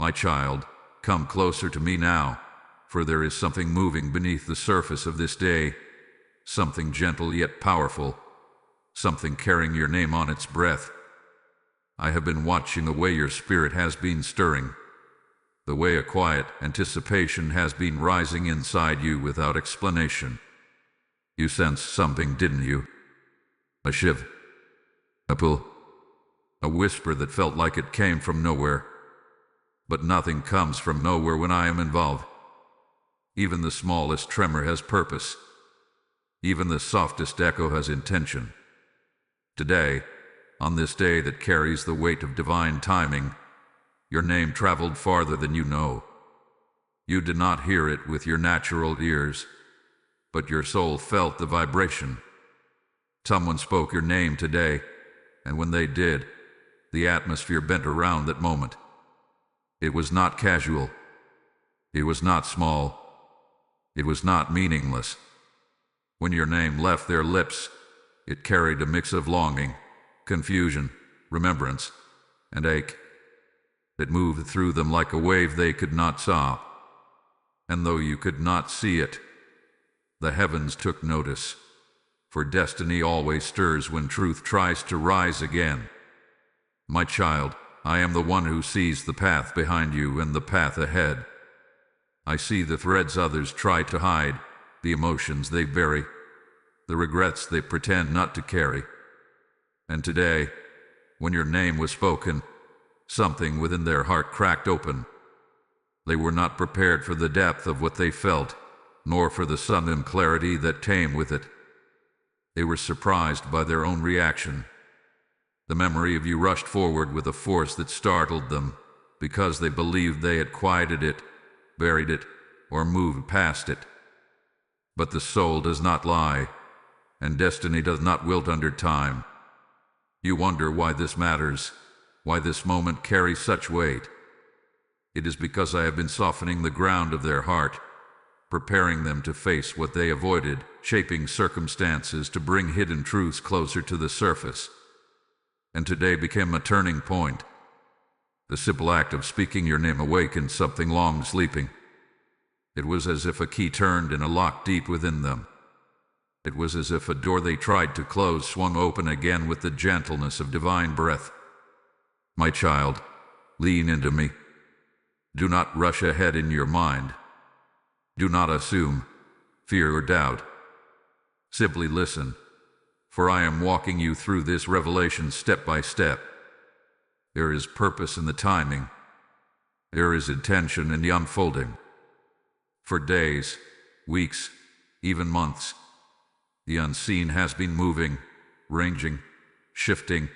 My child, come closer to me now, for there is something moving beneath the surface of this day, something gentle yet powerful, something carrying your name on its breath. I have been watching the way your spirit has been stirring, the way a quiet anticipation has been rising inside you without explanation. You sensed something, didn't you? A shiver, a pull, a whisper that felt like it came from nowhere. But nothing comes from nowhere when I am involved. Even the smallest tremor has purpose. Even the softest echo has intention. Today, on this day that carries the weight of divine timing, your name traveled farther than you know. You did not hear it with your natural ears, but your soul felt the vibration. Someone spoke your name today, and when they did, the atmosphere bent around that moment. It was not casual. It was not small. It was not meaningless. When your name left their lips, it carried a mix of longing, confusion, remembrance, and ache. It moved through them like a wave they could not stop. And though you could not see it, the heavens took notice, for destiny always stirs when truth tries to rise again. My child, I am the one who sees the path behind you and the path ahead. I see the threads others try to hide, the emotions they bury, the regrets they pretend not to carry. And today, when your name was spoken, something within their heart cracked open. They were not prepared for the depth of what they felt, nor for the sudden clarity that came with it. They were surprised by their own reaction. The memory of you rushed forward with a force that startled them, because they believed they had quieted it, buried it, or moved past it. But the soul does not lie, and destiny does not wilt under time. You wonder why this matters, why this moment carries such weight. It is because I have been softening the ground of their heart, preparing them to face what they avoided, shaping circumstances to bring hidden truths closer to the surface. And today became a turning point. The simple act of speaking your name awakened something long sleeping. It was as if a key turned in a lock deep within them. It was as if a door they tried to close swung open again with the gentleness of divine breath. My child, lean into me. Do not rush ahead in your mind. Do not assume, fear, or doubt. Simply listen, for I am walking you through this revelation step by step. There is purpose in the timing. There is intention in the unfolding. For days, weeks, even months, the unseen has been moving, ranging, shifting,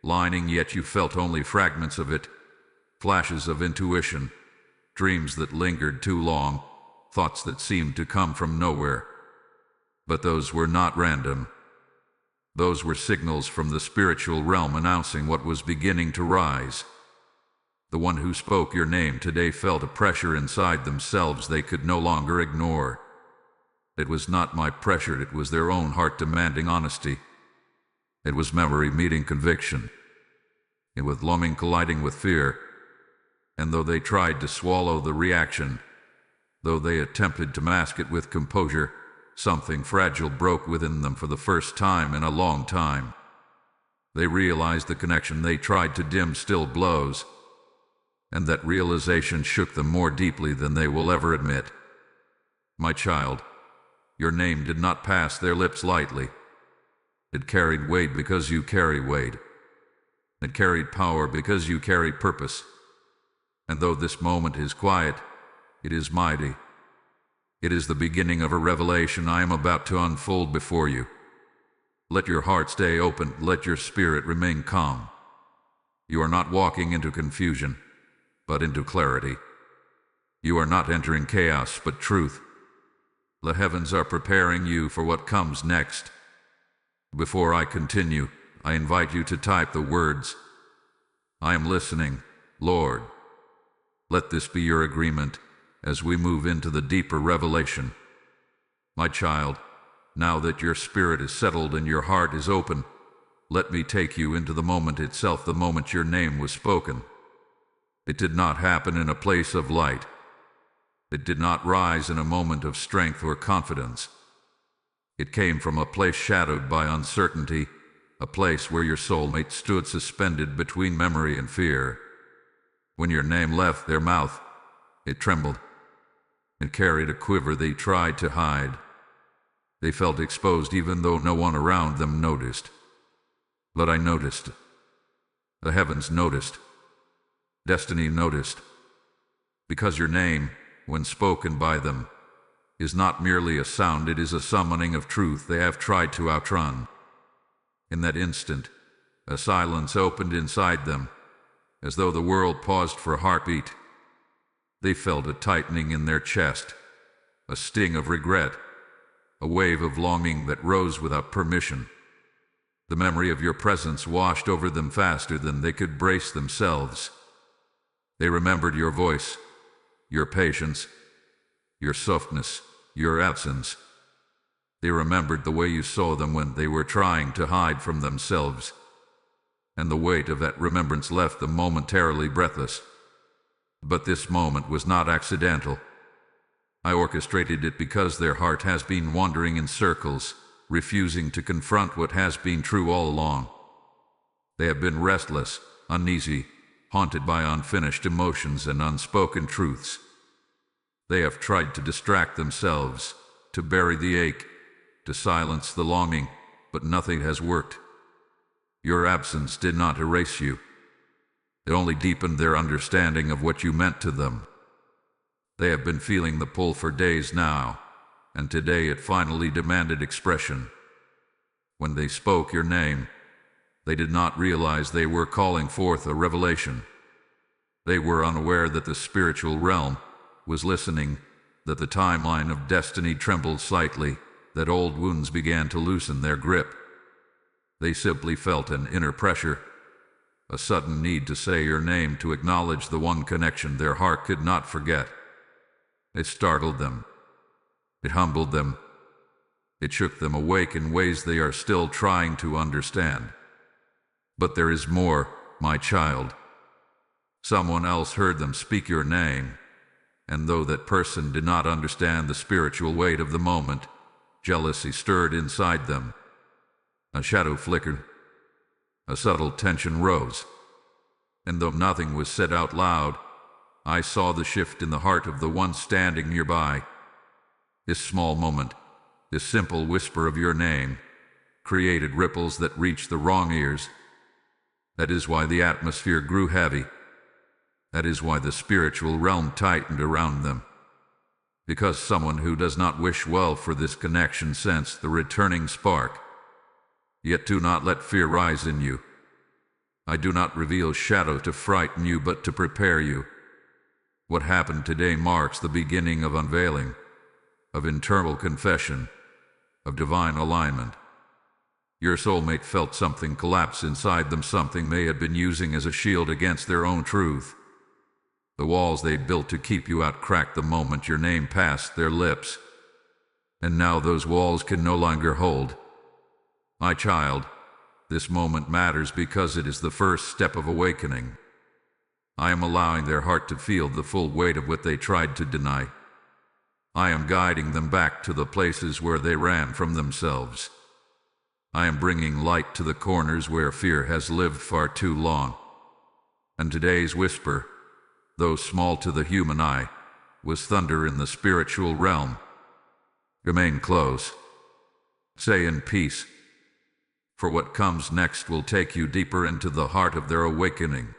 lining, yet you felt only fragments of it, flashes of intuition, dreams that lingered too long, thoughts that seemed to come from nowhere. But those were not random. Those were signals from the spiritual realm announcing what was beginning to rise. The one who spoke your name today felt a pressure inside themselves they could no longer ignore. It was not my pressure, it was their own heart demanding honesty. It was memory meeting conviction, and with longing colliding with fear. And though they tried to swallow the reaction, though they attempted to mask it with composure, something fragile broke within them for the first time in a long time. They realized the connection they tried to dim still blows, and that realization shook them more deeply than they will ever admit. My child, your name did not pass their lips lightly. It carried weight because you carry weight. It carried power because you carry purpose. And though this moment is quiet, it is mighty. It is the beginning of a revelation I am about to unfold before you. Let your heart stay open, let your spirit remain calm. You are not walking into confusion, but into clarity. You are not entering chaos, but truth. The heavens are preparing you for what comes next. Before I continue, I invite you to type the words, "I am listening, Lord." Let this be your agreement as we move into the deeper revelation. My child, now that your spirit is settled and your heart is open, let me take you into the moment itself, the moment your name was spoken. It did not happen in a place of light. It did not rise in a moment of strength or confidence. It came from a place shadowed by uncertainty, a place where your soulmate stood suspended between memory and fear. When your name left their mouth, it trembled. It carried a quiver they tried to hide. They felt exposed even though no one around them noticed. But I noticed. The heavens noticed. Destiny noticed. Because your name, when spoken by them, is not merely a sound, it is a summoning of truth they have tried to outrun. In that instant, a silence opened inside them, as though the world paused for a heartbeat. They felt a tightening in their chest, a sting of regret, a wave of longing that rose without permission. The memory of your presence washed over them faster than they could brace themselves. They remembered your voice, your patience, your softness, your absence. They remembered the way you saw them when they were trying to hide from themselves. And the weight of that remembrance left them momentarily breathless. But this moment was not accidental. I orchestrated it because their heart has been wandering in circles, refusing to confront what has been true all along. They have been restless, uneasy, haunted by unfinished emotions and unspoken truths. They have tried to distract themselves, to bury the ache, to silence the longing, but nothing has worked. Your absence did not erase you. It only deepened their understanding of what you meant to them. They have been feeling the pull for days now, and today it finally demanded expression. When they spoke your name, they did not realize they were calling forth a revelation. They were unaware that the spiritual realm was listening, that the timeline of destiny trembled slightly, that old wounds began to loosen their grip. They simply felt an inner pressure, a sudden need to say your name, to acknowledge the one connection their heart could not forget. It startled them. It humbled them. It shook them awake in ways they are still trying to understand. But there is more, my child. Someone else heard them speak your name, and though that person did not understand the spiritual weight of the moment, jealousy stirred inside them. A shadow flickered. A subtle tension rose. And though nothing was said out loud, I saw the shift in the heart of the one standing nearby. This small moment, this simple whisper of your name, created ripples that reached the wrong ears. That is why the atmosphere grew heavy. That is why the spiritual realm tightened around them. Because someone who does not wish well for this connection sensed the returning spark. Yet do not let fear rise in you. I do not reveal shadow to frighten you, but to prepare you. What happened today marks the beginning of unveiling, of internal confession, of divine alignment. Your soulmate felt something collapse inside them, something they had been using as a shield against their own truth. The walls they built to keep you out cracked the moment your name passed their lips. And now those walls can no longer hold. My child, this moment matters because it is the first step of awakening. I am allowing their heart to feel the full weight of what they tried to deny. I am guiding them back to the places where they ran from themselves. I am bringing light to the corners where fear has lived far too long. And today's whisper, though small to the human eye, was thunder in the spiritual realm. Remain close. Say in peace. For what comes next will take you deeper into the heart of their awakening.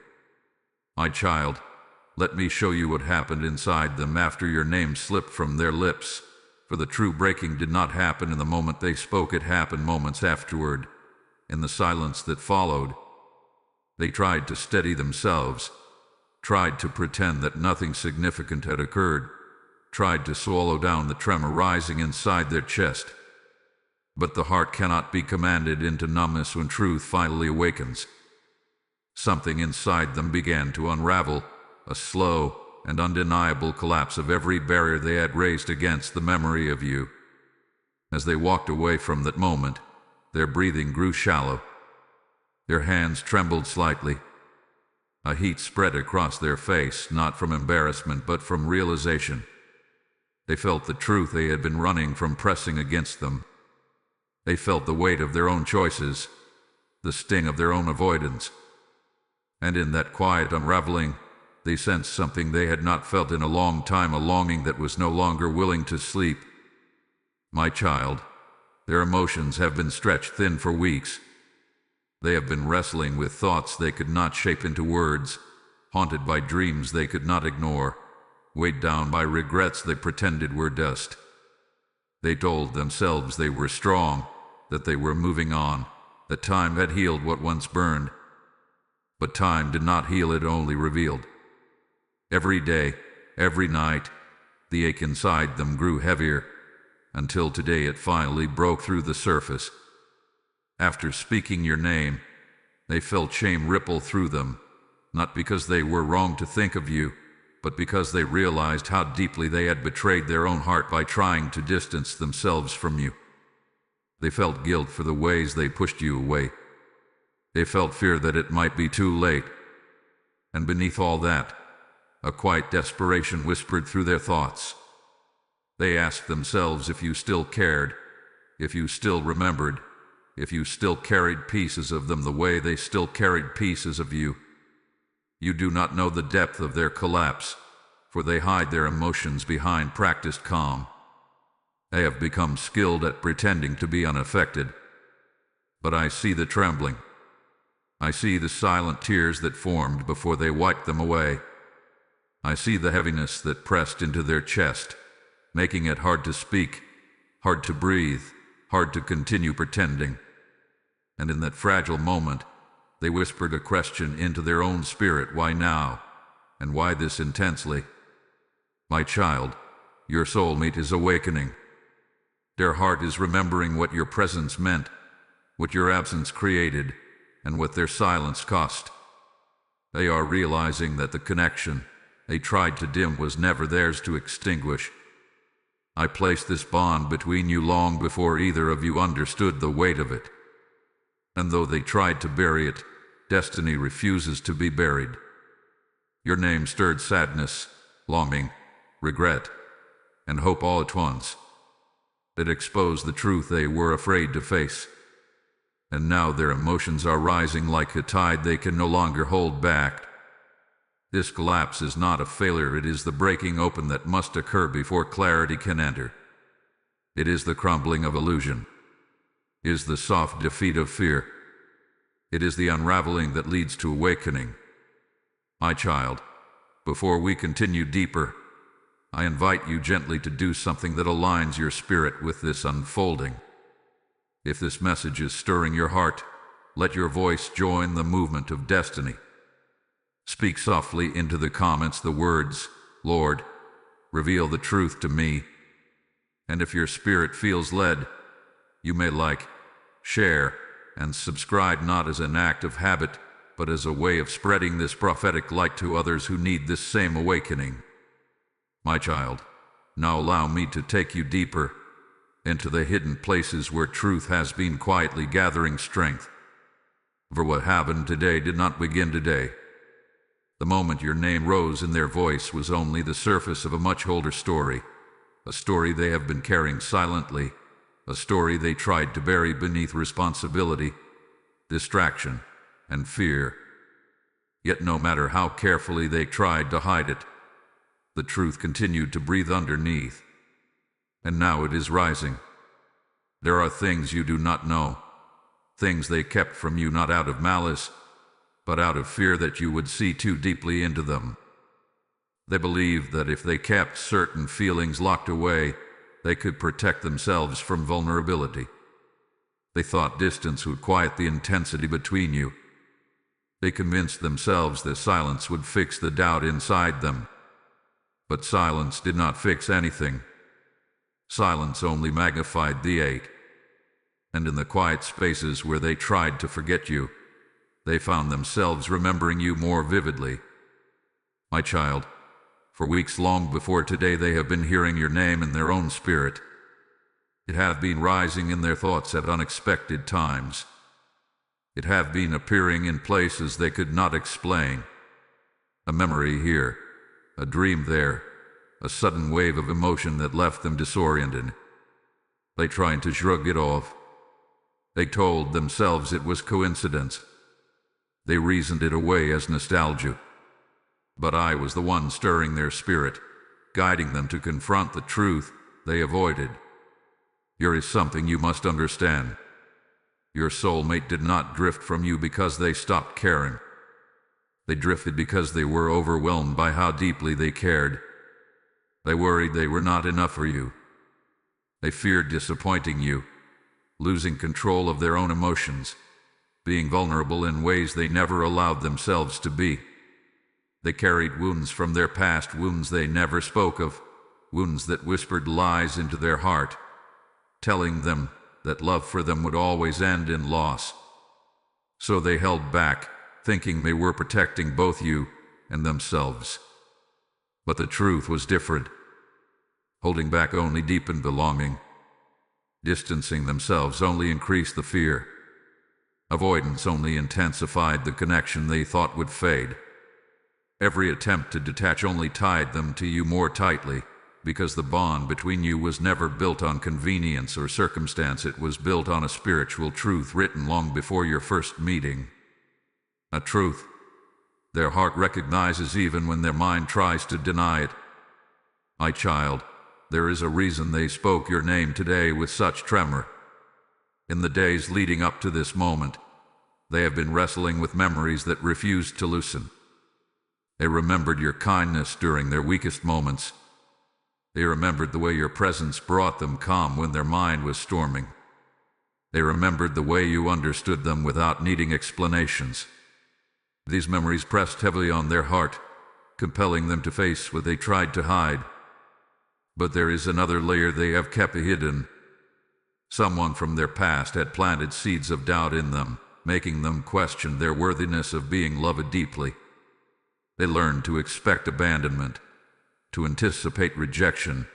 My child, let me show you what happened inside them after your name slipped from their lips. For the true breaking did not happen in the moment they spoke, it happened moments afterward, in the silence that followed. They tried to steady themselves, tried to pretend that nothing significant had occurred, tried to swallow down the tremor rising inside their chest. But the heart cannot be commanded into numbness when truth finally awakens. Something inside them began to unravel, a slow and undeniable collapse of every barrier they had raised against the memory of you. As they walked away from that moment, their breathing grew shallow. Their hands trembled slightly. A heat spread across their face, not from embarrassment but from realization. They felt the truth they had been running from pressing against them. They felt the weight of their own choices, the sting of their own avoidance. And in that quiet unraveling, they sensed something they had not felt in a long time, a longing that was no longer willing to sleep. My child, their emotions have been stretched thin for weeks. They have been wrestling with thoughts they could not shape into words, haunted by dreams they could not ignore, weighed down by regrets they pretended were dust. They told themselves they were strong, that they were moving on, that time had healed what once burned. But time did not heal, it only revealed. Every day, every night, the ache inside them grew heavier, until today it finally broke through the surface. After speaking your name, they felt shame ripple through them, not because they were wrong to think of you, but because they realized how deeply they had betrayed their own heart by trying to distance themselves from you. They felt guilt for the ways they pushed you away. They felt fear that it might be too late. And beneath all that, a quiet desperation whispered through their thoughts. They asked themselves if you still cared, if you still remembered, if you still carried pieces of them the way they still carried pieces of you. You do not know the depth of their collapse, for they hide their emotions behind practiced calm. They have become skilled at pretending to be unaffected. But I see the trembling. I see the silent tears that formed before they wiped them away. I see the heaviness that pressed into their chest, making it hard to speak, hard to breathe, hard to continue pretending. And in that fragile moment, they whispered a question into their own spirit: why now? And why this intensely? My child, your soulmate is awakening. Their heart is remembering what your presence meant, what your absence created, and what their silence cost. They are realizing that the connection they tried to dim was never theirs to extinguish. I placed this bond between you long before either of you understood the weight of it. And though they tried to bury it, destiny refuses to be buried. Your name stirred sadness, longing, regret, and hope all at once. It exposed the truth they were afraid to face. And now their emotions are rising like a tide they can no longer hold back. This collapse is not a failure, it is the breaking open that must occur before clarity can enter. It is the crumbling of illusion. It is the soft defeat of fear. It is the unraveling that leads to awakening. My child, before we continue deeper, I invite you gently to do something that aligns your spirit with this unfolding. If this message is stirring your heart, let your voice join the movement of destiny. Speak softly into the comments the words, Lord, reveal the truth to me. And if your spirit feels led, you may like, share, and subscribe, not as an act of habit, but as a way of spreading this prophetic light to others who need this same awakening. My child, now allow me to take you deeper into the hidden places where truth has been quietly gathering strength. For what happened today did not begin today. The moment your name rose in their voice was only the surface of a much older story, a story they have been carrying silently, a story they tried to bury beneath responsibility, distraction, and fear. Yet no matter how carefully they tried to hide it, the truth continued to breathe underneath. And now it is rising. There are things you do not know, things they kept from you not out of malice, but out of fear that you would see too deeply into them. They believed that if they kept certain feelings locked away, they could protect themselves from vulnerability. They thought distance would quiet the intensity between you. They convinced themselves that silence would fix the doubt inside them. But silence did not fix anything. Silence only magnified the ache. And in the quiet spaces where they tried to forget you, they found themselves remembering you more vividly. My child, for weeks long before today they have been hearing your name in their own spirit. It have been rising in their thoughts at unexpected times. It have been appearing in places they could not explain, A memory here, a dream there, a sudden wave of emotion that left them disoriented. They tried to shrug it off. They told themselves it was coincidence. They reasoned it away as nostalgia. But I was the one stirring their spirit, guiding them to confront the truth they avoided. Here is something you must understand. Your soulmate did not drift from you because they stopped caring. They drifted because they were overwhelmed by how deeply they cared. They worried they were not enough for you. They feared disappointing you, losing control of their own emotions, being vulnerable in ways they never allowed themselves to be. They carried wounds from their past, wounds they never spoke of, wounds that whispered lies into their heart, telling them that love for them would always end in loss. So they held back, thinking they were protecting both you and themselves. But the truth was different. Holding back only deepened belonging. Distancing themselves only increased the fear. Avoidance only intensified the connection they thought would fade. Every attempt to detach only tied them to you more tightly, because the bond between you was never built on convenience or circumstance. It was built on a spiritual truth written long before your first meeting. A truth their heart recognizes even when their mind tries to deny it. My child, there is a reason they spoke your name today with such tremor. In the days leading up to this moment, they have been wrestling with memories that refused to loosen. They remembered your kindness during their weakest moments. They remembered the way your presence brought them calm when their mind was storming. They remembered the way you understood them without needing explanations. These memories pressed heavily on their heart, compelling them to face what they tried to hide. But there is another layer they have kept hidden. Someone from their past had planted seeds of doubt in them, making them question their worthiness of being loved deeply. They learned to expect abandonment, to anticipate rejection,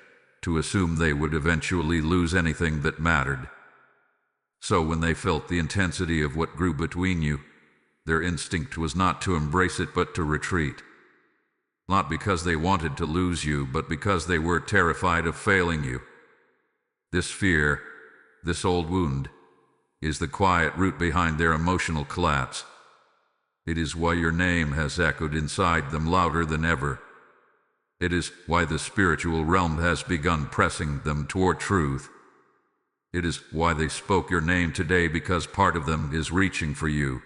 to assume they would eventually lose anything that mattered. So when they felt the intensity of what grew between you, their instinct was not to embrace it but to retreat. Not because they wanted to lose you, but because they were terrified of failing you. This fear, this old wound, is the quiet root behind their emotional collapse. It is why your name has echoed inside them louder than ever. It is why the spiritual realm has begun pressing them toward truth. It is why they spoke your name today, because part of them is reaching for you,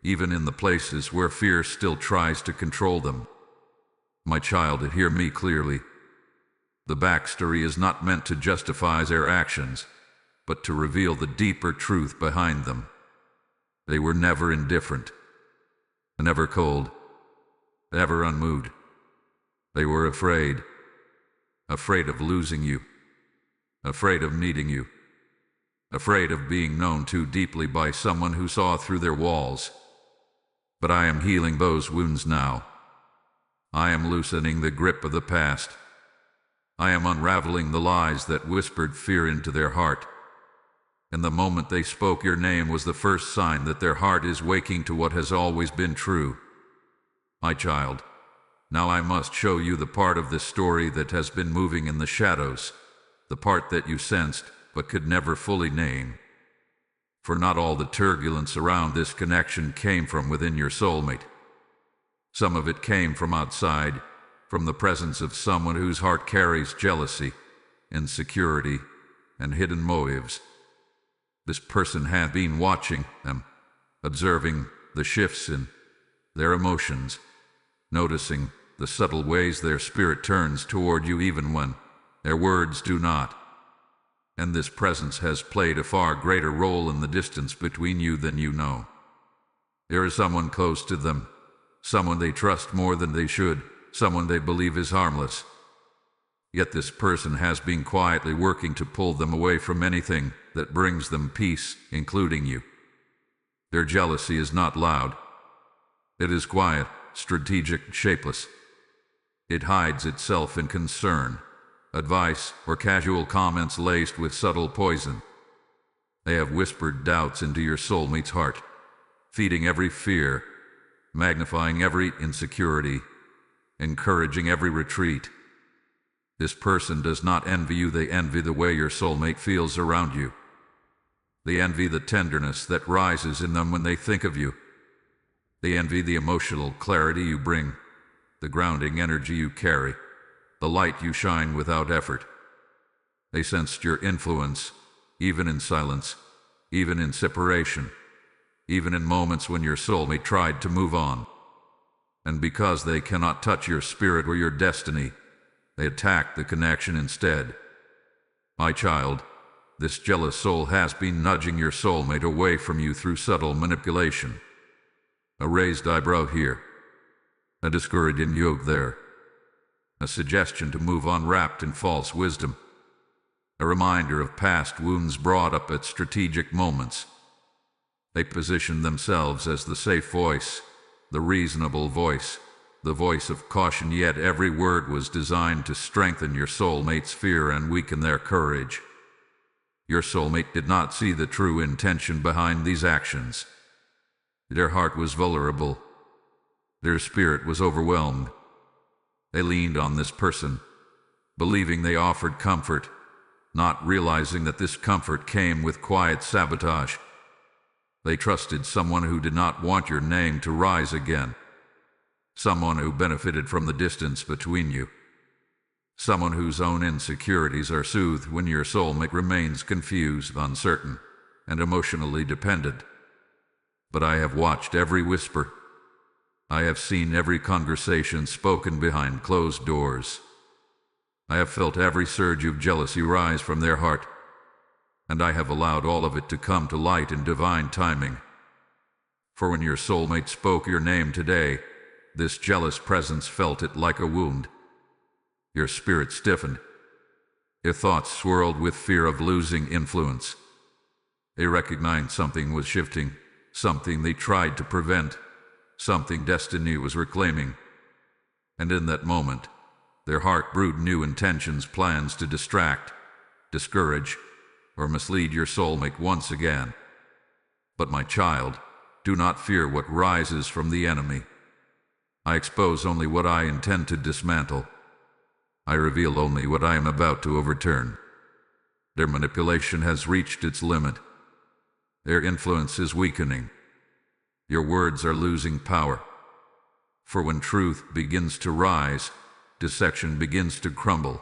even in the places where fear still tries to control them. My child, hear me clearly. The backstory is not meant to justify their actions, but to reveal the deeper truth behind them. They were never indifferent, never cold, never unmoved. They were afraid of losing you, afraid of needing you, afraid of being known too deeply by someone who saw through their walls. But I am healing those wounds now. I am loosening the grip of the past. I am unraveling the lies that whispered fear into their heart. And the moment they spoke your name was the first sign that their heart is waking to what has always been true. My child, now I must show you the part of this story that has been moving in the shadows, the part that you sensed but could never fully name. For not all the turbulence around this connection came from within your soulmate. Some of it came from outside, from the presence of someone whose heart carries jealousy, insecurity, and hidden motives. This person had been watching them, observing the shifts in their emotions, noticing the subtle ways their spirit turns toward you even when their words do not. And this presence has played a far greater role in the distance between you than you know. There is someone close to them, someone they trust more than they should, someone they believe is harmless. Yet this person has been quietly working to pull them away from anything that brings them peace, including you. Their jealousy is not loud. It is quiet, strategic, shapeless. It hides itself in concern, advice, or casual comments laced with subtle poison. They have whispered doubts into your soulmate's heart, feeding every fear, magnifying every insecurity, encouraging every retreat. This person does not envy you, they envy the way your soulmate feels around you. They envy the tenderness that rises in them when they think of you. They envy the emotional clarity you bring, the grounding energy you carry, the light you shine without effort. They sensed your influence, even in silence, even in separation, even in moments when your soulmate tried to move on. And because they cannot touch your spirit or your destiny, they attack the connection instead. My child, this jealous soul has been nudging your soulmate away from you through subtle manipulation. A raised eyebrow here, a discouraging yoke there, a suggestion to move on wrapped in false wisdom, a reminder of past wounds brought up at strategic moments. They position themselves as the safe voice, the reasonable voice, the voice of caution, yet every word was designed to strengthen your soulmate's fear and weaken their courage. Your soulmate did not see the true intention behind these actions. Their heart was vulnerable. Their spirit was overwhelmed. They leaned on this person, believing they offered comfort, not realizing that this comfort came with quiet sabotage. They trusted someone who did not want your name to rise again. Someone who benefited from the distance between you. Someone whose own insecurities are soothed when your soulmate remains confused, uncertain, and emotionally dependent. But I have watched every whisper. I have seen every conversation spoken behind closed doors. I have felt every surge of jealousy rise from their heart, and I have allowed all of it to come to light in divine timing. For when your soulmate spoke your name today, this jealous presence felt it like a wound. Your spirit stiffened. Your thoughts swirled with fear of losing influence. They recognized something was shifting, something they tried to prevent, something destiny was reclaiming. And in that moment, their heart brewed new intentions, plans to distract, discourage, or mislead your soulmate once again. But my child, do not fear what rises from the enemy. I expose only what I intend to dismantle. I reveal only what I am about to overturn. Their manipulation has reached its limit. Their influence is weakening. Your words are losing power. For when truth begins to rise, deception begins to crumble.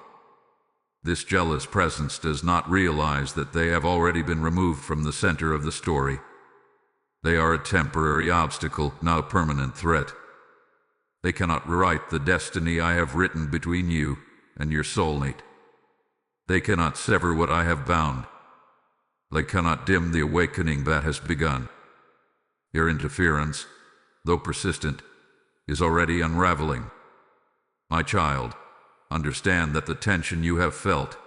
This jealous presence does not realize that they have already been removed from the center of the story. They are a temporary obstacle, not a permanent threat. They cannot rewrite the destiny I have written between you and your soulmate. They cannot sever what I have bound. They cannot dim the awakening that has begun. Your interference, though persistent, is already unraveling. My child, understand that the tension you have felt,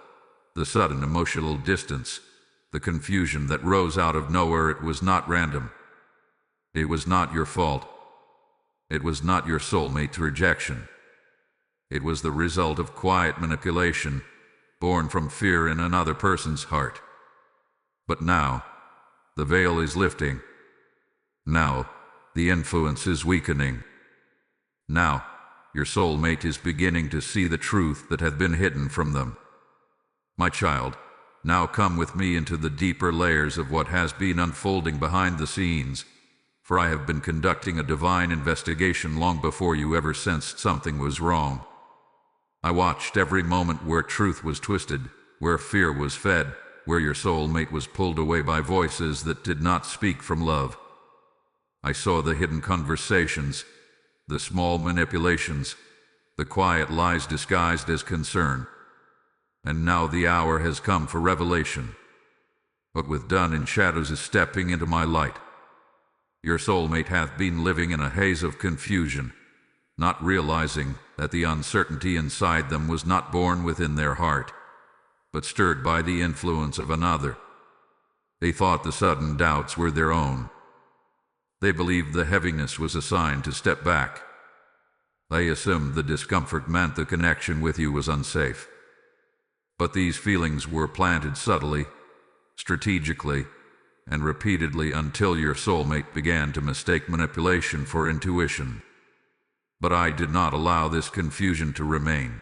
the sudden emotional distance, the confusion that rose out of nowhere, it was not random. It was not your fault. It was not your soulmate's rejection. It was the result of quiet manipulation, born from fear in another person's heart. But now, the veil is lifting. Now, the influence is weakening. Now, your soulmate is beginning to see the truth that had been hidden from them. My child, now come with me into the deeper layers of what has been unfolding behind the scenes, for I have been conducting a divine investigation long before you ever sensed something was wrong. I watched every moment where truth was twisted, where fear was fed, where your soulmate was pulled away by voices that did not speak from love. I saw the hidden conversations, the small manipulations, the quiet lies disguised as concern. And now the hour has come for revelation. What was done in shadows is stepping into my light. Your soulmate hath been living in a haze of confusion, not realizing that the uncertainty inside them was not born within their heart, but stirred by the influence of another. They thought the sudden doubts were their own. They believed the heaviness was a sign to step back. They assumed the discomfort meant the connection with you was unsafe. But these feelings were planted subtly, strategically, and repeatedly until your soulmate began to mistake manipulation for intuition. But I did not allow this confusion to remain.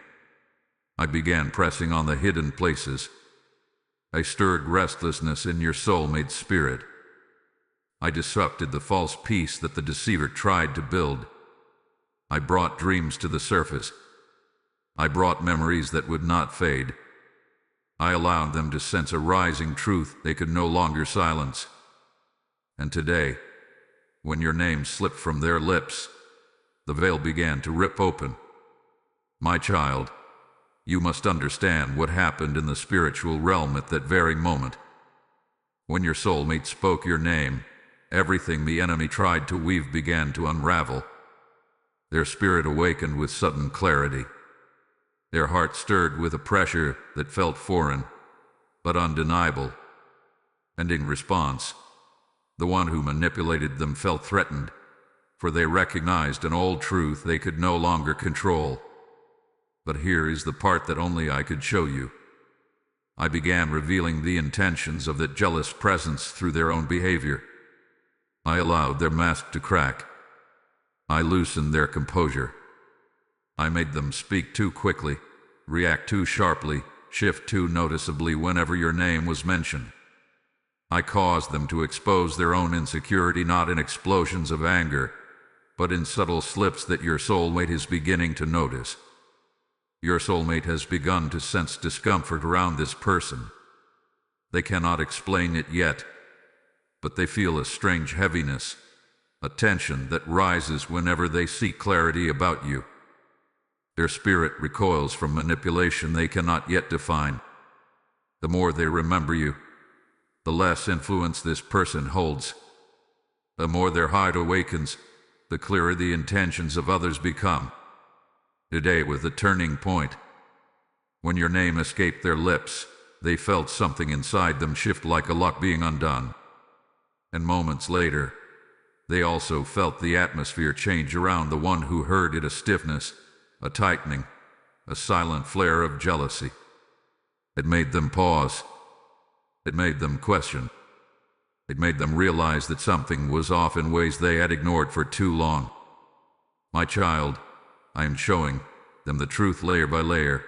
I began pressing on the hidden places. I stirred restlessness in your soulmate's spirit. I disrupted the false peace that the deceiver tried to build. I brought dreams to the surface. I brought memories that would not fade. I allowed them to sense a rising truth they could no longer silence. And today, when your name slipped from their lips, the veil began to rip open. My child, you must understand what happened in the spiritual realm at that very moment. When your soulmate spoke your name, everything the enemy tried to weave began to unravel. Their spirit awakened with sudden clarity. Their heart stirred with a pressure that felt foreign, but undeniable. And in response, the one who manipulated them felt threatened, for they recognized an old truth they could no longer control. But here is the part that only I could show you. I began revealing the intentions of that jealous presence through their own behavior. I allowed their mask to crack. I loosened their composure. I made them speak too quickly, react too sharply, shift too noticeably whenever your name was mentioned. I caused them to expose their own insecurity not in explosions of anger, but in subtle slips that your soulmate is beginning to notice. Your soulmate has begun to sense discomfort around this person. They cannot explain it yet, but they feel a strange heaviness, a tension that rises whenever they seek clarity about you. Their spirit recoils from manipulation they cannot yet define. The more they remember you, the less influence this person holds. The more their heart awakens, the clearer the intentions of others become. Today was the turning point. When your name escaped their lips, they felt something inside them shift like a lock being undone. And moments later, they also felt the atmosphere change around the one who heard it, a stiffness, a tightening, a silent flare of jealousy. It made them pause. It made them question. It made them realize that something was off in ways they had ignored for too long. My child, I am showing them the truth layer by layer.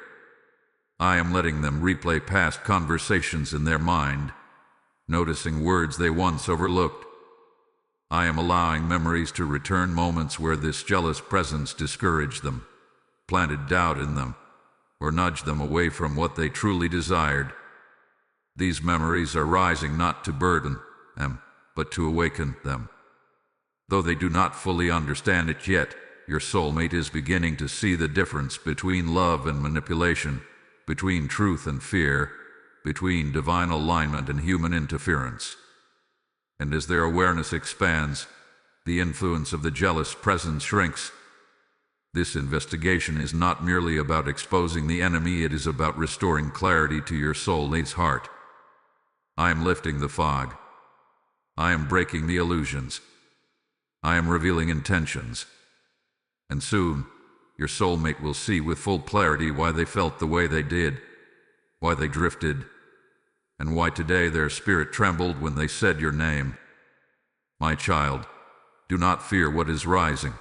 I am letting them replay past conversations in their mind, noticing words they once overlooked. I am allowing memories to return, moments where this jealous presence discouraged them, planted doubt in them, or nudged them away from what they truly desired. These memories are rising not to burden them, but to awaken them. Though they do not fully understand it yet, your soulmate is beginning to see the difference between love and manipulation, between truth and fear, between divine alignment and human interference. And as their awareness expands, the influence of the jealous presence shrinks. This investigation is not merely about exposing the enemy, it is about restoring clarity to your soulmate's heart. I am lifting the fog. I am breaking the illusions. I am revealing intentions. And soon, your soulmate will see with full clarity why they felt the way they did, why they drifted, and why today their spirit trembled when they said your name. My child, do not fear what is rising.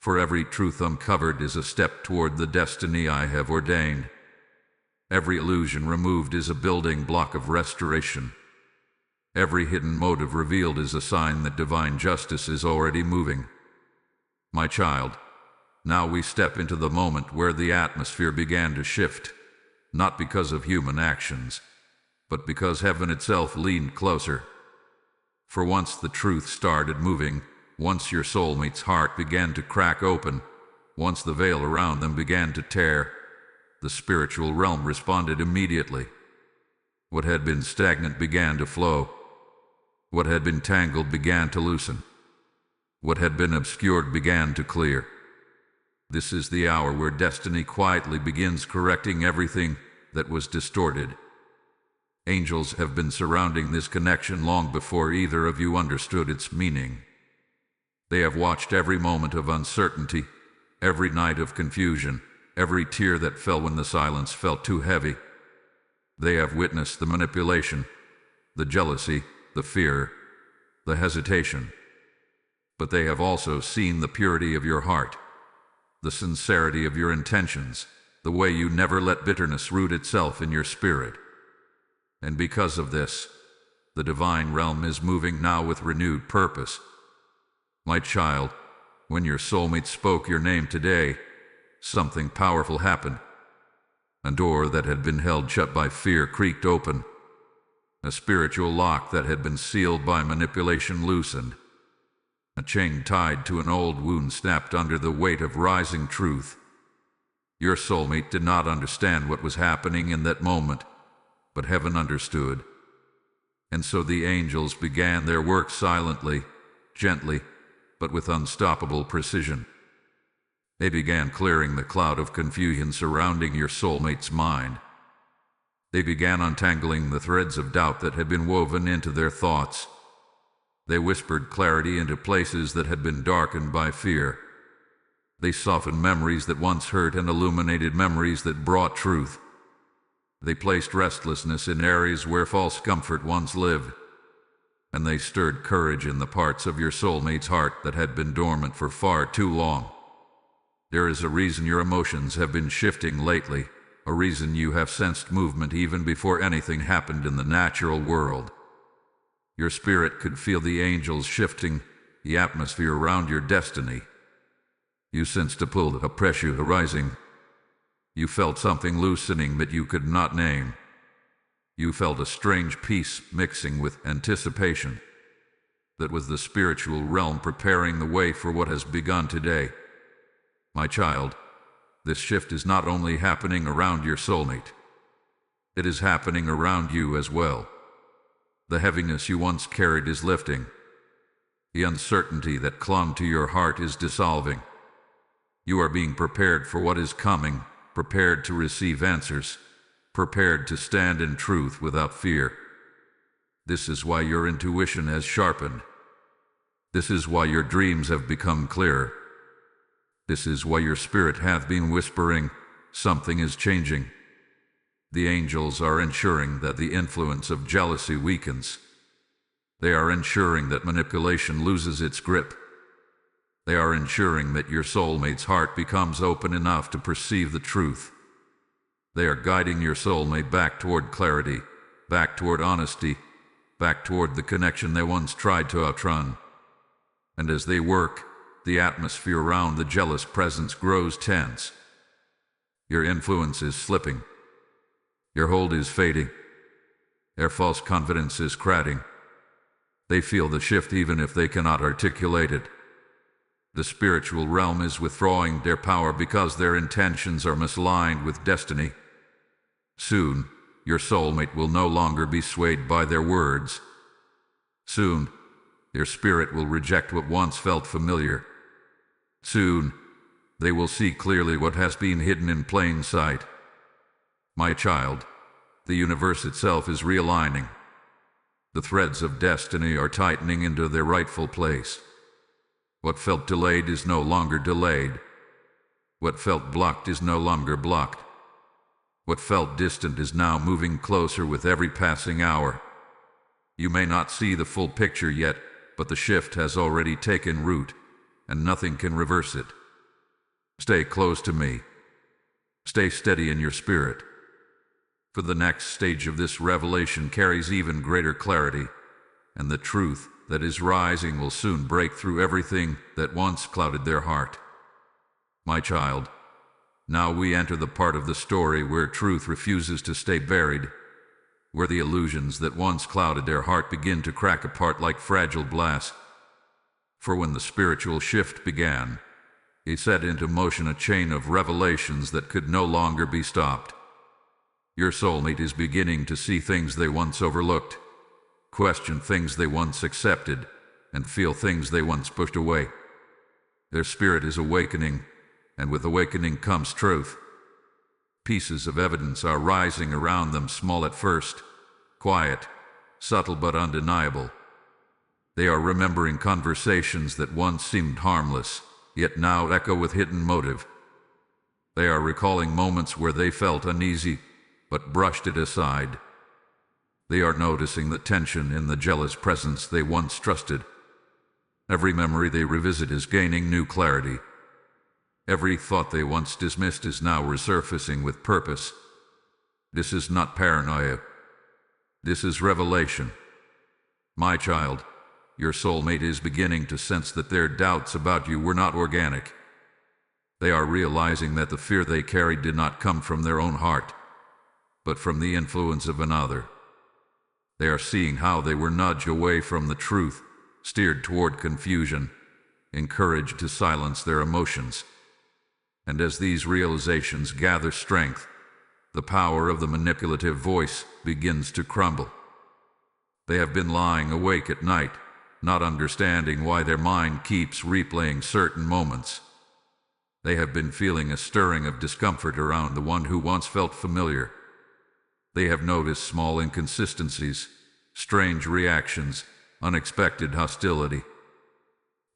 For every truth uncovered is a step toward the destiny I have ordained. Every illusion removed is a building block of restoration. Every hidden motive revealed is a sign that divine justice is already moving. My child, now we step into the moment where the atmosphere began to shift, not because of human actions, but because heaven itself leaned closer. For once the truth started moving, once your soulmate's heart began to crack open, once the veil around them began to tear, the spiritual realm responded immediately. What had been stagnant began to flow. What had been tangled began to loosen. What had been obscured began to clear. This is the hour where destiny quietly begins correcting everything that was distorted. Angels have been surrounding this connection long before either of you understood its meaning. They have watched every moment of uncertainty, every night of confusion, every tear that fell when the silence felt too heavy. They have witnessed the manipulation, the jealousy, the fear, the hesitation. But they have also seen the purity of your heart, the sincerity of your intentions, the way you never let bitterness root itself in your spirit. And because of this, the divine realm is moving now with renewed purpose. My child, when your soulmate spoke your name today, something powerful happened. A door that had been held shut by fear creaked open. A spiritual lock that had been sealed by manipulation loosened. A chain tied to an old wound snapped under the weight of rising truth. Your soulmate did not understand what was happening in that moment, but heaven understood. And so the angels began their work silently, gently, but with unstoppable precision. They began clearing the cloud of confusion surrounding your soulmate's mind. They began untangling the threads of doubt that had been woven into their thoughts. They whispered clarity into places that had been darkened by fear. They softened memories that once hurt and illuminated memories that brought truth. They placed restlessness in areas where false comfort once lived. And they stirred courage in the parts of your soulmate's heart that had been dormant for far too long. There is a reason your emotions have been shifting lately, a reason you have sensed movement even before anything happened in the natural world. Your spirit could feel the angels shifting, the atmosphere around your destiny. You sensed a pull, a pressure arising. You felt something loosening that you could not name. You felt a strange peace mixing with anticipation. That was the spiritual realm preparing the way for what has begun today. My child, this shift is not only happening around your soulmate. It is happening around you as well. The heaviness you once carried is lifting. The uncertainty that clung to your heart is dissolving. You are being prepared for what is coming, prepared to receive answers, prepared to stand in truth without fear. This is why your intuition has sharpened. This is why your dreams have become clearer. This is why your spirit hath been whispering, something is changing. The angels are ensuring that the influence of jealousy weakens. They are ensuring that manipulation loses its grip. They are ensuring that your soulmate's heart becomes open enough to perceive the truth. They are guiding your soulmate back toward clarity, back toward honesty, back toward the connection they once tried to outrun. And as they work, the atmosphere around the jealous presence grows tense. Your influence is slipping. Your hold is fading. Their false confidence is crackling. They feel the shift even if they cannot articulate it. The spiritual realm is withdrawing their power because their intentions are misaligned with destiny. Soon, your soulmate will no longer be swayed by their words. Soon, your spirit will reject what once felt familiar. Soon, they will see clearly what has been hidden in plain sight. My child, the universe itself is realigning. The threads of destiny are tightening into their rightful place. What felt delayed is no longer delayed. What felt blocked is no longer blocked. What felt distant is now moving closer with every passing hour. You may not see the full picture yet, but the shift has already taken root, and nothing can reverse it. Stay close to me. Stay steady in your spirit. For the next stage of this revelation carries even greater clarity, and the truth that is rising will soon break through everything that once clouded their heart. My child, now we enter the part of the story where truth refuses to stay buried, where the illusions that once clouded their heart begin to crack apart like fragile glass. For when the spiritual shift began, he set into motion a chain of revelations that could no longer be stopped. Your soulmate is beginning to see things they once overlooked, question things they once accepted, and feel things they once pushed away. Their spirit is awakening, and with awakening comes truth. Pieces of evidence are rising around them, small at first, quiet, subtle but undeniable. They are remembering conversations that once seemed harmless, yet now echo with hidden motive. They are recalling moments where they felt uneasy, but brushed it aside. They are noticing the tension in the jealous presence they once trusted. Every memory they revisit is gaining new clarity. Every thought they once dismissed is now resurfacing with purpose. This is not paranoia. This is revelation. My child, your soulmate is beginning to sense that their doubts about you were not organic. They are realizing that the fear they carried did not come from their own heart, but from the influence of another. They are seeing how they were nudged away from the truth, steered toward confusion, encouraged to silence their emotions. And as these realizations gather strength, the power of the manipulative voice begins to crumble. They have been lying awake at night, not understanding why their mind keeps replaying certain moments. They have been feeling a stirring of discomfort around the one who once felt familiar. They have noticed small inconsistencies, strange reactions, unexpected hostility.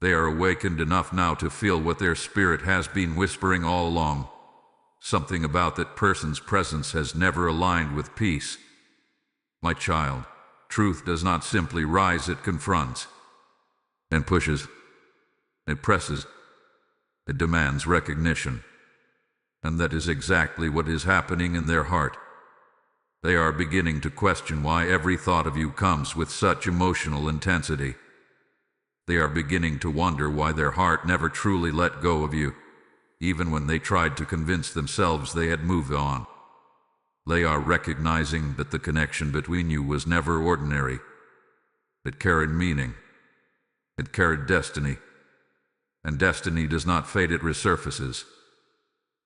They are awakened enough now to feel what their spirit has been whispering all along. Something about that person's presence has never aligned with peace. My child, truth does not simply rise, it confronts and pushes. It presses. It demands recognition. And that is exactly what is happening in their heart. They are beginning to question why every thought of you comes with such emotional intensity. They are beginning to wonder why their heart never truly let go of you, even when they tried to convince themselves they had moved on. They are recognizing that the connection between you was never ordinary. It carried meaning. It carried destiny. And destiny does not fade, it resurfaces.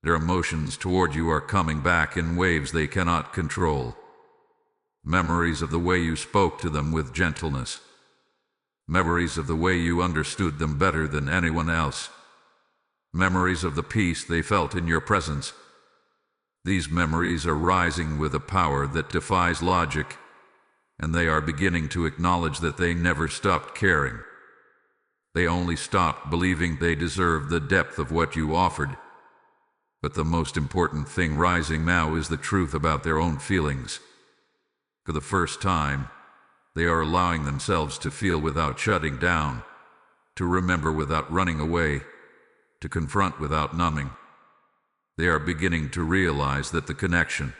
Their emotions toward you are coming back in waves they cannot control. Memories of the way you spoke to them with gentleness. Memories of the way you understood them better than anyone else. Memories of the peace they felt in your presence. These memories are rising with a power that defies logic, and they are beginning to acknowledge that they never stopped caring. They only stopped believing they deserved the depth of what you offered. But the most important thing rising now is the truth about their own feelings. For the first time, they are allowing themselves to feel without shutting down, to remember without running away, to confront without numbing. They are beginning to realize that the connection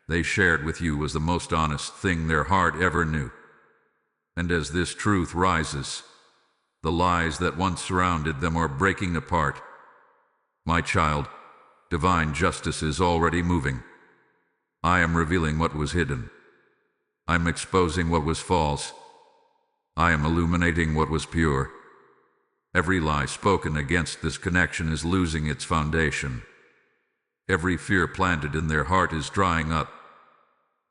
they shared with you was the most honest thing their heart ever knew. And as this truth rises, the lies that once surrounded them are breaking apart. My child, divine justice is already moving. I am revealing what was hidden. I am exposing what was false. I am illuminating what was pure. Every lie spoken against this connection is losing its foundation. Every fear planted in their heart is drying up.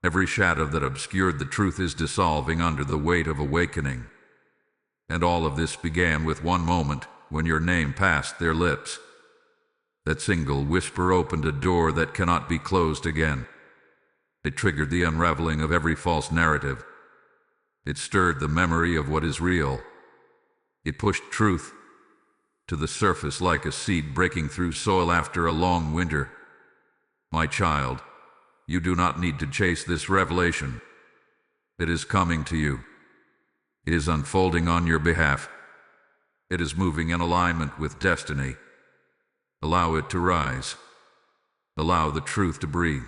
Every shadow that obscured the truth is dissolving under the weight of awakening. And all of this began with one moment when your name passed their lips. That single whisper opened a door that cannot be closed again. It triggered the unraveling of every false narrative. It stirred the memory of what is real. It pushed truth to the surface like a seed breaking through soil after a long winter. My child, you do not need to chase this revelation. It is coming to you. It is unfolding on your behalf. It is moving in alignment with destiny. Allow it to rise. Allow the truth to breathe.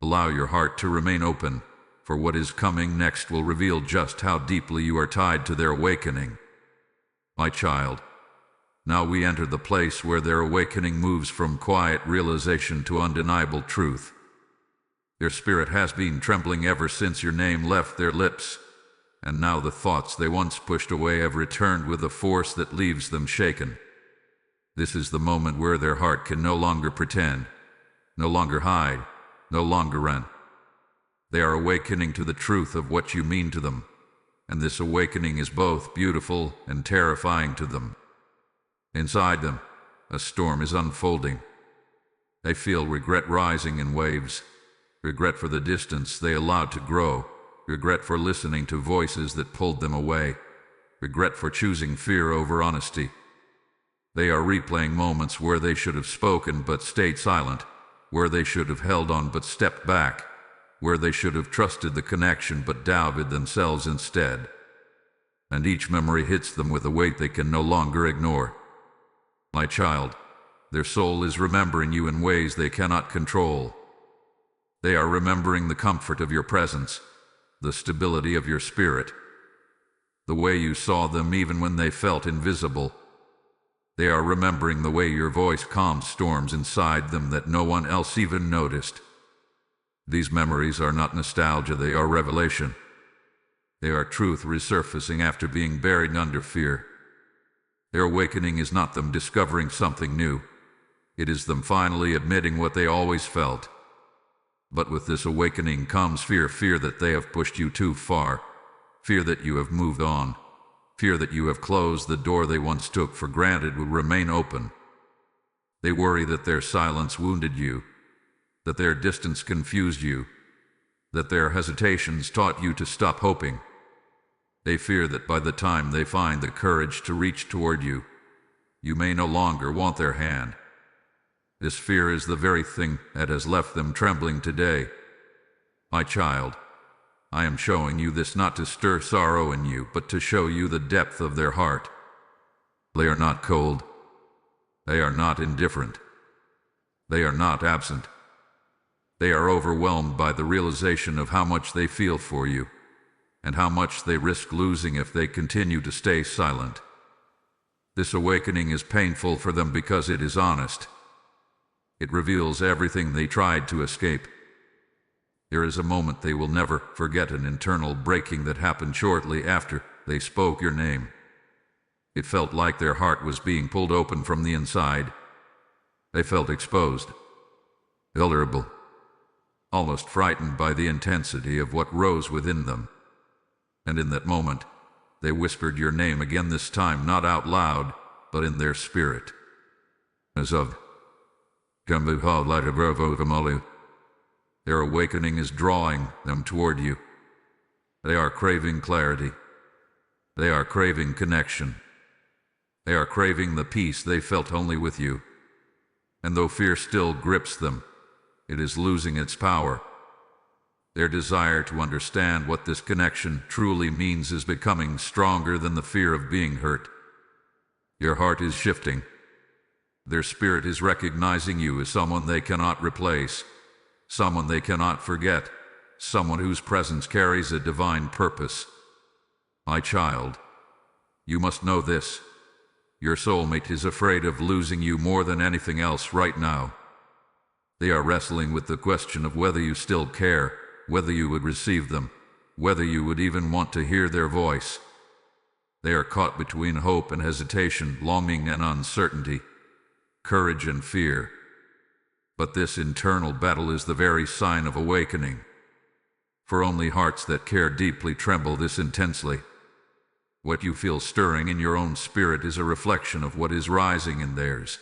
Allow your heart to remain open, for what is coming next will reveal just how deeply you are tied to their awakening. My child, now we enter the place where their awakening moves from quiet realization to undeniable truth. Their spirit has been trembling ever since your name left their lips, and now the thoughts they once pushed away have returned with a force that leaves them shaken. This is the moment where their heart can no longer pretend, no longer hide, no longer run. They are awakening to the truth of what you mean to them, and this awakening is both beautiful and terrifying to them. Inside them, a storm is unfolding. They feel regret rising in waves, regret for the distance they allowed to grow, regret for listening to voices that pulled them away, regret for choosing fear over honesty. They are replaying moments where they should have spoken but stayed silent, where they should have held on but stepped back, where they should have trusted the connection but doubted themselves instead. And each memory hits them with a weight they can no longer ignore. My child, Their soul is remembering you in ways they cannot control. They are remembering the comfort of your presence, the stability of your spirit, the way you saw them even when they felt invisible. They are remembering the way your voice calmed storms inside them that no one else even noticed. These memories are not nostalgia, they are revelation. They are truth resurfacing after being buried under fear. Their awakening is not them discovering something new. It is them finally admitting what they always felt. But with this awakening comes fear, fear that they have pushed you too far, fear that you have moved on, fear that you have closed the door they once took for granted would remain open. They worry that their silence wounded you, that their distance confused you, that their hesitations taught you to stop hoping. They fear that by the time they find the courage to reach toward you, you may no longer want their hand. This fear is the very thing that has left them trembling today. My child, I am showing you this not to stir sorrow in you, but to show you the depth of their heart. They are not cold. They are not indifferent. They are not absent. They are overwhelmed by the realization of how much they feel for you, and how much they risk losing if they continue to stay silent. This awakening is painful for them because it is honest. It reveals everything they tried to escape. There is a moment they will never forget, an internal breaking that happened shortly after they spoke your name. It felt like their heart was being pulled open from the inside. They felt exposed, vulnerable, almost frightened by the intensity of what rose within them. And in that moment, they whispered your name again, this time not out loud, but in their spirit. As of their awakening is drawing them toward you. They are craving clarity. They are craving connection. They are craving the peace they felt only with you. And though fear still grips them, it is losing its power. Their desire to understand what this connection truly means is becoming stronger than the fear of being hurt. Your heart is shifting. Their spirit is recognizing you as someone they cannot replace, someone they cannot forget, someone whose presence carries a divine purpose. My child, you must know this. Your soulmate is afraid of losing you more than anything else right now. They are wrestling with the question of whether you still care, whether you would receive them, whether you would even want to hear their voice. They are caught between hope and hesitation, longing and uncertainty, courage and fear. But this internal battle is the very sign of awakening. For only hearts that care deeply tremble this intensely. What you feel stirring in your own spirit is a reflection of what is rising in theirs.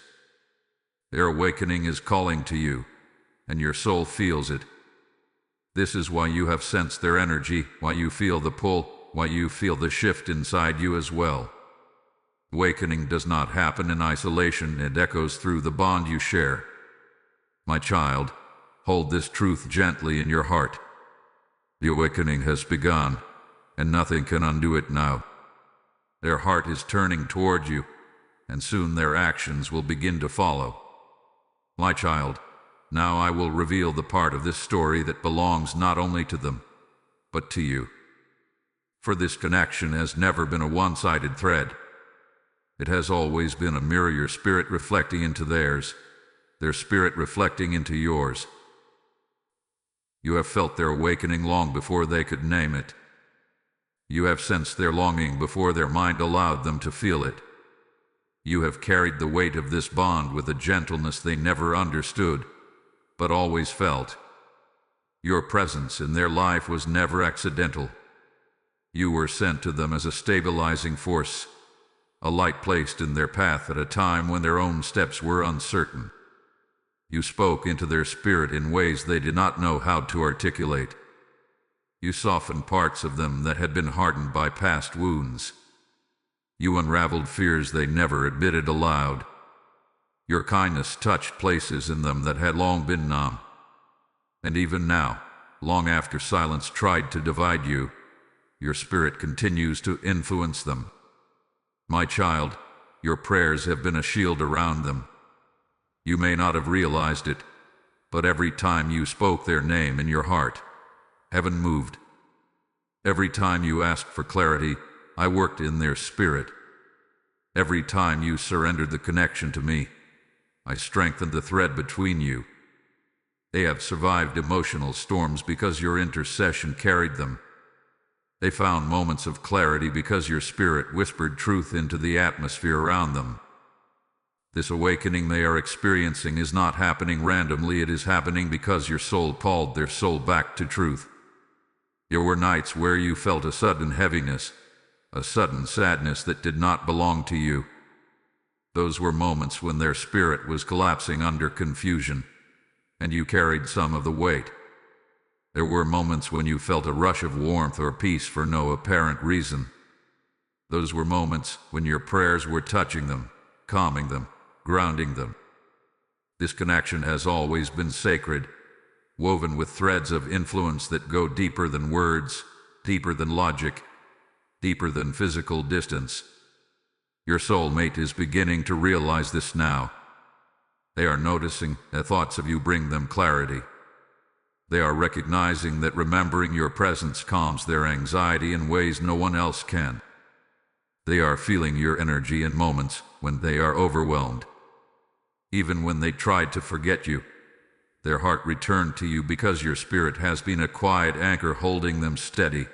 Their awakening is calling to you, and your soul feels it. This is why you have sensed their energy, why you feel the pull, why you feel the shift inside you as well. Awakening does not happen in isolation, it echoes through the bond you share. My child, hold this truth gently in your heart. The awakening has begun, and nothing can undo it now. Their heart is turning toward you, and soon their actions will begin to follow. My child, now I will reveal the part of this story that belongs not only to them, but to you. For this connection has never been a one-sided thread. It has always been a mirror, your spirit reflecting into theirs, their spirit reflecting into yours. You have felt their awakening long before they could name it. You have sensed their longing before their mind allowed them to feel it. You have carried the weight of this bond with a gentleness they never understood, but always felt. Your presence in their life was never accidental. You were sent to them as a stabilizing force, a light placed in their path at a time when their own steps were uncertain. You spoke into their spirit in ways they did not know how to articulate. You softened parts of them that had been hardened by past wounds. You unraveled fears they never admitted aloud. Your kindness touched places in them that had long been numb. And even now, long after silence tried to divide you, your spirit continues to influence them. My child, your prayers have been a shield around them. You may not have realized it, but every time you spoke their name in your heart, heaven moved. Every time you asked for clarity, I worked in their spirit. Every time you surrendered the connection to me, I strengthened the thread between you. They have survived emotional storms because your intercession carried them. They found moments of clarity because your spirit whispered truth into the atmosphere around them. This awakening they are experiencing is not happening randomly, it is happening because your soul called their soul back to truth. There were nights where you felt a sudden heaviness, a sudden sadness that did not belong to you. Those were moments when their spirit was collapsing under confusion, and you carried some of the weight. There were moments when you felt a rush of warmth or peace for no apparent reason. Those were moments when your prayers were touching them, calming them, grounding them. This connection has always been sacred, woven with threads of influence that go deeper than words, deeper than logic, deeper than physical distance. Your soulmate is beginning to realize this now. They are noticing that thoughts of you bring them clarity. They are recognizing that remembering your presence calms their anxiety in ways no one else can. They are feeling your energy in moments when they are overwhelmed. Even when they tried to forget you, their heart returned to you because your spirit has been a quiet anchor holding them steady.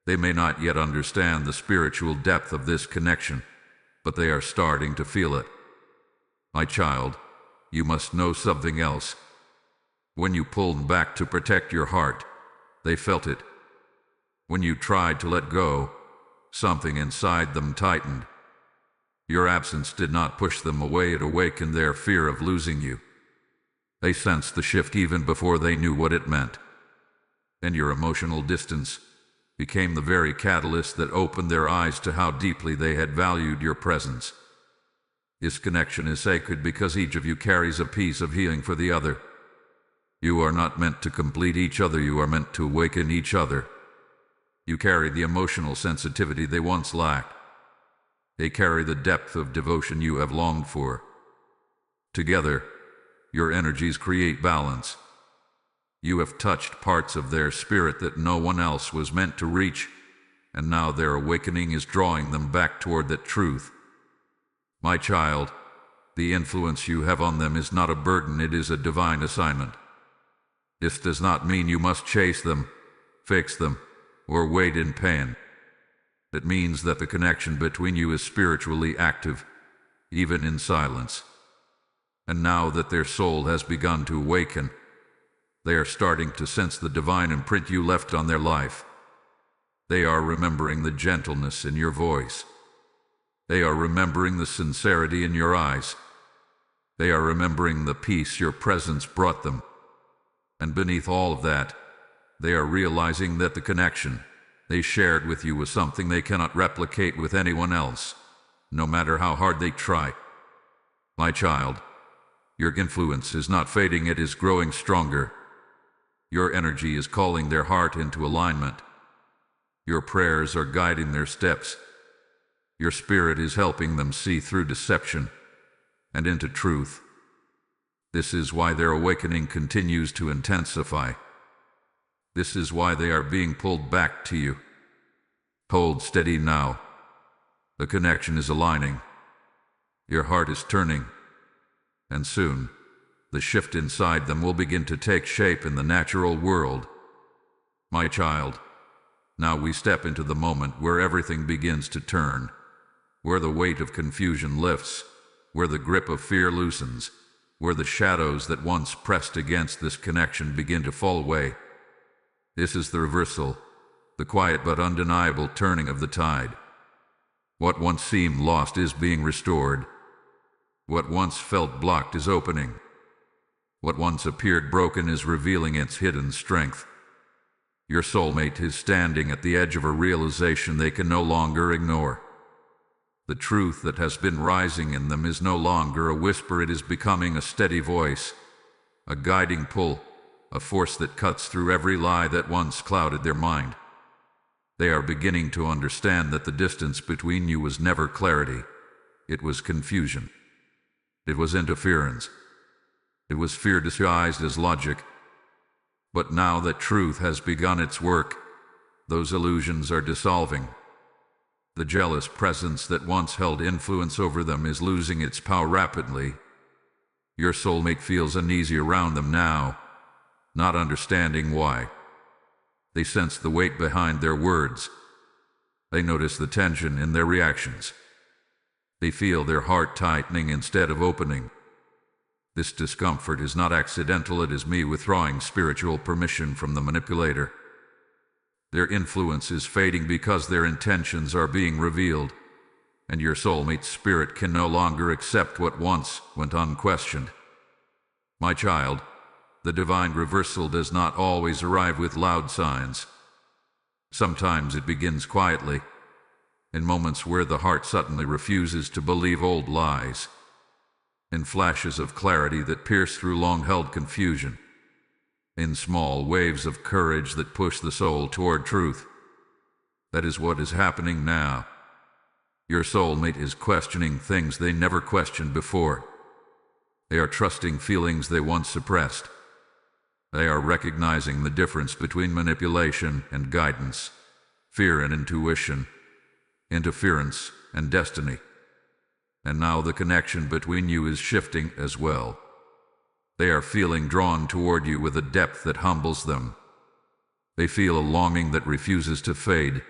They may not yet understand the spiritual depth of this connection, but they are starting to feel it. My child, you must know something else. When you pulled back to protect your heart, they felt it. When you tried to let go, something inside them tightened. Your absence did not push them away, it awakened their fear of losing you. They sensed the shift even before they knew what it meant. And your emotional distance became the very catalyst that opened their eyes to how deeply they had valued your presence. This connection is sacred because each of you carries a piece of healing for the other. You are not meant to complete each other, you are meant to awaken each other. You carry the emotional sensitivity they once lacked. They carry the depth of devotion you have longed for. Together, your energies create balance. You have touched parts of their spirit that no one else was meant to reach, and now their awakening is drawing them back toward that truth. My child, the influence you have on them is not a burden, it is a divine assignment. This does not mean you must chase them, fix them, or wait in pain. It means that the connection between you is spiritually active, even in silence. And now that their soul has begun to awaken, they are starting to sense the divine imprint you left on their life. They are remembering the gentleness in your voice. They are remembering the sincerity in your eyes. They are remembering the peace your presence brought them. And beneath all of that, they are realizing that the connection they shared with you was something they cannot replicate with anyone else, no matter how hard they try. My child, your influence is not fading, it is growing stronger. Your energy is calling their heart into alignment. Your prayers are guiding their steps. Your spirit is helping them see through deception and into truth. This is why their awakening continues to intensify. This is why they are being pulled back to you. Hold steady now. The connection is aligning. Your heart is turning. And soon, the shift inside them will begin to take shape in the natural world. My child, now we step into the moment where everything begins to turn, where the weight of confusion lifts, where the grip of fear loosens, where the shadows that once pressed against this connection begin to fall away. This is the reversal, the quiet but undeniable turning of the tide. What once seemed lost is being restored. What once felt blocked is opening. What once appeared broken is revealing its hidden strength. Your soulmate is standing at the edge of a realization they can no longer ignore. The truth that has been rising in them is no longer a whisper, it is becoming a steady voice, a guiding pull, a force that cuts through every lie that once clouded their mind. They are beginning to understand that the distance between you was never clarity, it was confusion. It was interference. It was fear disguised as logic. But now that truth has begun its work, those illusions are dissolving. The jealous presence that once held influence over them is losing its power rapidly. Your soulmate feels uneasy around them now, not understanding why. They sense the weight behind their words. They notice the tension in their reactions. They feel their heart tightening instead of opening. This discomfort is not accidental, it is me withdrawing spiritual permission from the manipulator. Their influence is fading because their intentions are being revealed, and your soulmate's spirit can no longer accept what once went unquestioned. My child, the divine reversal does not always arrive with loud signs. Sometimes it begins quietly, in moments where the heart suddenly refuses to believe old lies, in flashes of clarity that pierce through long-held confusion, in small waves of courage that push the soul toward truth. That is what is happening now. Your soulmate is questioning things they never questioned before. They are trusting feelings they once suppressed. They are recognizing the difference between manipulation and guidance, fear and intuition, interference and destiny. And now the connection between you is shifting as well. They are feeling drawn toward you with a depth that humbles them. They feel a longing that refuses to fade.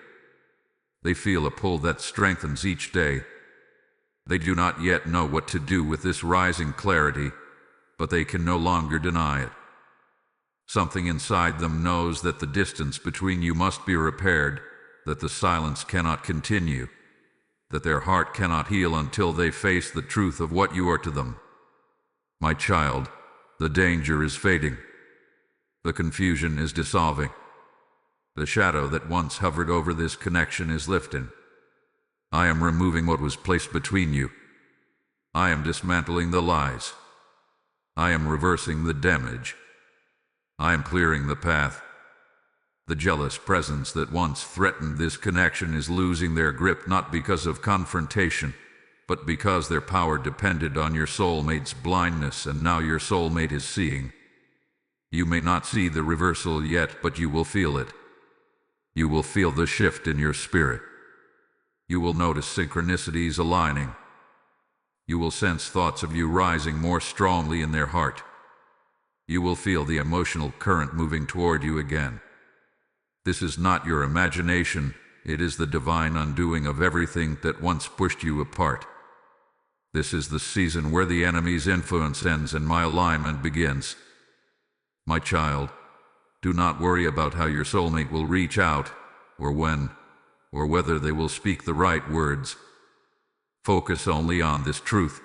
They feel a pull that strengthens each day. They do not yet know what to do with this rising clarity, but they can no longer deny it. Something inside them knows that the distance between you must be repaired, that the silence cannot continue, that their heart cannot heal until they face the truth of what you are to them. My child, the danger is fading. The confusion is dissolving. The shadow that once hovered over this connection is lifting. I am removing what was placed between you. I am dismantling the lies. I am reversing the damage. I am clearing the path. The jealous presence that once threatened this connection is losing their grip not because of confrontation, but because their power depended on your soulmate's blindness, and now your soulmate is seeing. You may not see the reversal yet, but you will feel it. You will feel the shift in your spirit. You will notice synchronicities aligning. You will sense thoughts of you rising more strongly in their heart. You will feel the emotional current moving toward you again. This is not your imagination, it is the divine undoing of everything that once pushed you apart. This is the season where the enemy's influence ends and my alignment begins. My child, do not worry about how your soulmate will reach out, or when, or whether they will speak the right words. Focus only on this truth.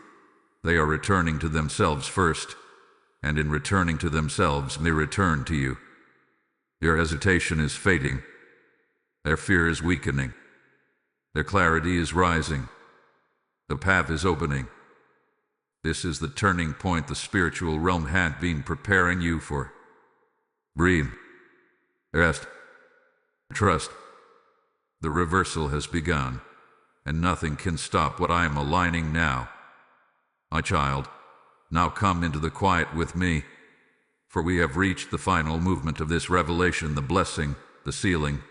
They are returning to themselves first, and in returning to themselves they return to you. Your hesitation is fading. Their fear is weakening. Their clarity is rising. The path is opening. This is the turning point the spiritual realm had been preparing you for. Breathe. Rest. Trust. The reversal has begun, and nothing can stop what I am aligning now. My child, now come into the quiet with me, for we have reached the final movement of this revelation, the blessing, the sealing,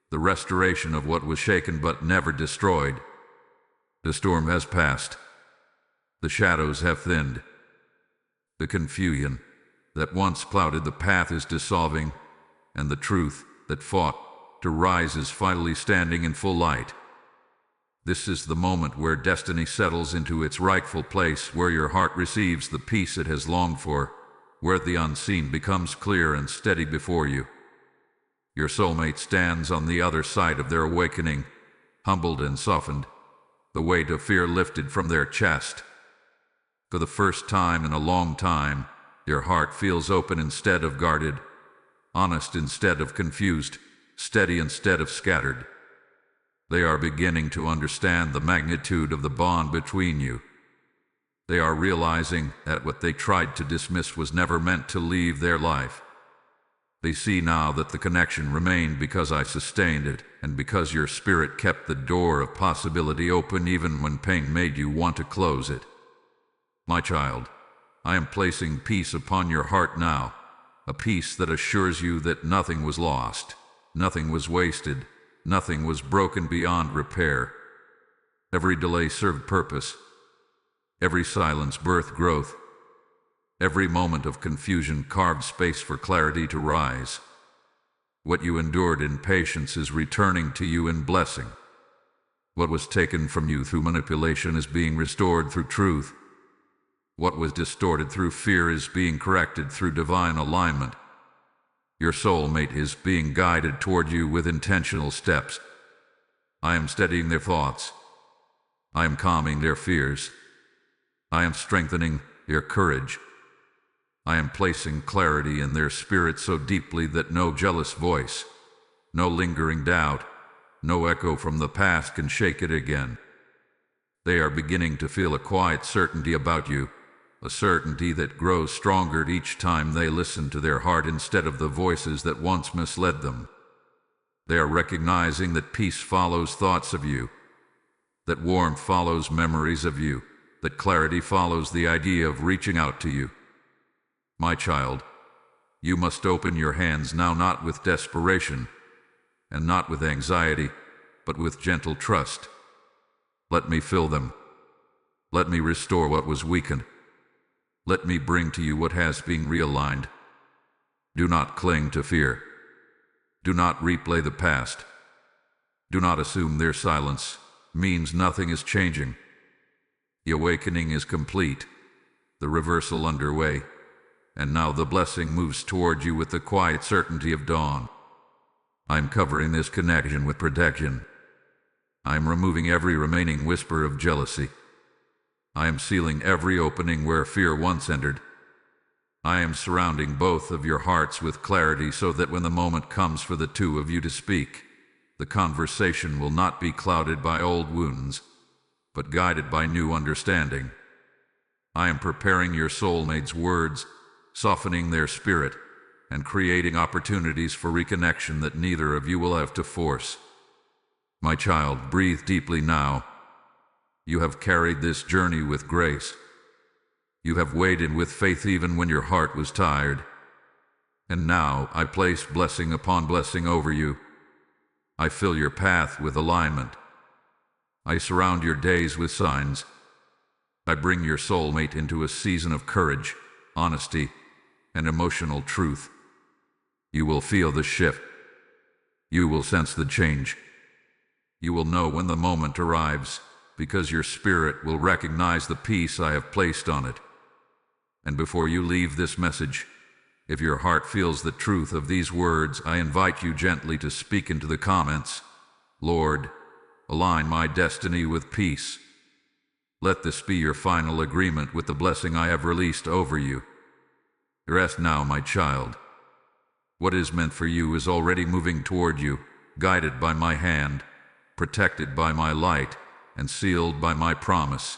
the restoration of what was shaken but never destroyed. The storm has passed. The shadows have thinned. The confusion that once clouded the path is dissolving, and the truth that fought to rise is finally standing in full light. This is the moment where destiny settles into its rightful place, where your heart receives the peace it has longed for, where the unseen becomes clear and steady before you. Your soulmate stands on the other side of their awakening, humbled and softened, the weight of fear lifted from their chest. For the first time in a long time, your heart feels open instead of guarded, honest instead of confused, steady instead of scattered. They are beginning to understand the magnitude of the bond between you. They are realizing that what they tried to dismiss was never meant to leave their life. They see now that the connection remained because I sustained it, and because your spirit kept the door of possibility open even when pain made you want to close it. My child, I am placing peace upon your heart now, a peace that assures you that nothing was lost, nothing was wasted, nothing was broken beyond repair. Every delay served purpose, every silence birthed growth, every moment of confusion carved space for clarity to rise. What you endured in patience is returning to you in blessing. What was taken from you through manipulation is being restored through truth. What was distorted through fear is being corrected through divine alignment. Your soulmate is being guided toward you with intentional steps. I am steadying their thoughts. I am calming their fears. I am strengthening their courage. I am placing clarity in their spirit so deeply that no jealous voice, no lingering doubt, no echo from the past can shake it again. They are beginning to feel a quiet certainty about you, a certainty that grows stronger each time they listen to their heart instead of the voices that once misled them. They are recognizing that peace follows thoughts of you, that warmth follows memories of you, that clarity follows the idea of reaching out to you. My child, you must open your hands now, not with desperation, and not with anxiety, but with gentle trust. Let me fill them. Let me restore what was weakened. Let me bring to you what has been realigned. Do not cling to fear. Do not replay the past. Do not assume their silence means nothing is changing. The awakening is complete, the reversal underway, and now the blessing moves toward you with the quiet certainty of dawn. I'm covering this connection with protection. I'm removing every remaining whisper of jealousy. I am sealing every opening where fear once entered. I am surrounding both of your hearts with clarity so that when the moment comes for the two of you to speak, the conversation will not be clouded by old wounds, but guided by new understanding. I am preparing your soulmate's words, softening their spirit, and creating opportunities for reconnection that neither of you will have to force. My child, breathe deeply now. You have carried this journey with grace. You have waited with faith even when your heart was tired. And now I place blessing upon blessing over you. I fill your path with alignment. I surround your days with signs. I bring your soulmate into a season of courage, honesty, and emotional truth. You will feel the shift. You will sense the change. You will know when the moment arrives, because your spirit will recognize the peace I have placed on it. And before you leave this message, if your heart feels the truth of these words, I invite you gently to speak into the comments, Lord, align my destiny with peace. Let this be your final agreement with the blessing I have released over you. Rest now, my child. What is meant for you is already moving toward you, guided by my hand, protected by my light, and sealed by my promise.